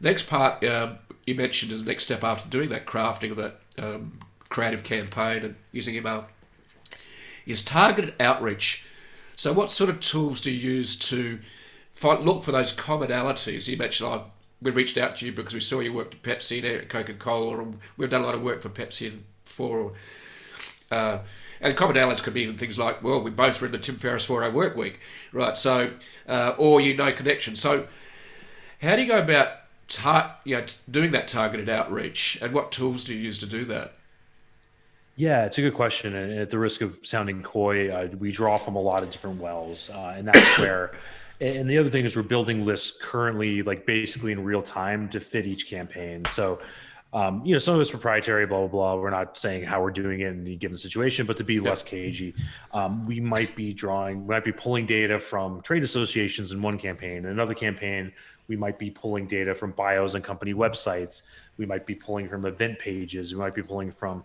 Next part you mentioned is the next step after doing that crafting of that creative campaign and using email is targeted outreach. So, what sort of tools do you use to look for those commonalities? You mentioned we reached out to you because we saw you worked at Pepsi and Coca-Cola, and we've done a lot of work for Pepsi before. And commonalities could be things like, well, we both read the Tim Ferriss 4-Hour Work Week, right? So, or connection. So, how do you go about doing that targeted outreach, and what tools do you use to do that? Yeah, it's a good question. And at the risk of sounding coy, we draw from a lot of different wells. And that's where, and the other thing is we're building lists currently, like basically in real time to fit each campaign. So, some of it's proprietary, blah, blah, blah. We're not saying how we're doing it in any given situation, but to be less Yep. cagey, we might be pulling data from trade associations in one campaign. In another campaign, we might be pulling data from bios and company websites. We might be pulling from event pages. We might be pulling from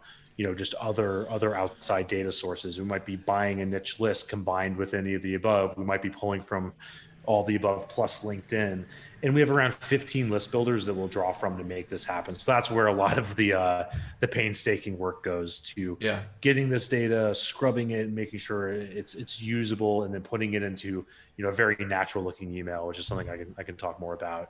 just other outside data sources. We might be buying a niche list combined with any of the above. We might be pulling from all the above plus LinkedIn, and we have around 15 list builders that we'll draw from to make this happen. So that's where a lot of the painstaking work goes to Yeah. getting this data, scrubbing it, making sure it's usable, and then putting it into a very natural looking email, which is something I can talk more about.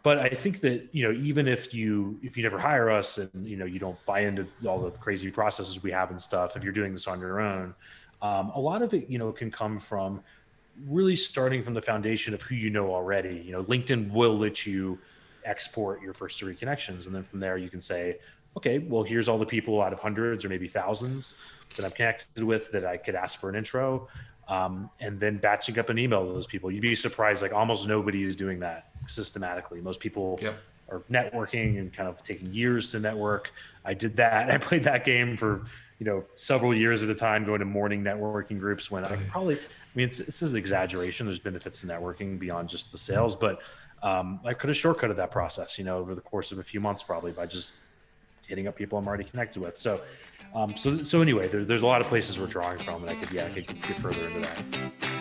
But I think that even if you never hire us and you don't buy into all the crazy processes we have and stuff, if you're doing this on your own, a lot of it can come from really starting from the foundation of who you know already. LinkedIn will let you export your first 3 connections, and then from there you can say, okay, well, here's all the people out of hundreds or maybe thousands that I'm connected with that I could ask for an intro, and then batching up an email to those people. You'd be surprised, like almost nobody is doing that systematically. Most people Yep. are networking and kind of taking years to network. I did that. I played that game for several years at a time, going to morning networking groups when I could probably, it's an exaggeration. There's benefits to networking beyond just the sales, but I could have shortcutted that process, over the course of a few months, probably by just hitting up people I'm already connected with. So anyway, there's a lot of places we're drawing from, and I could get further into that.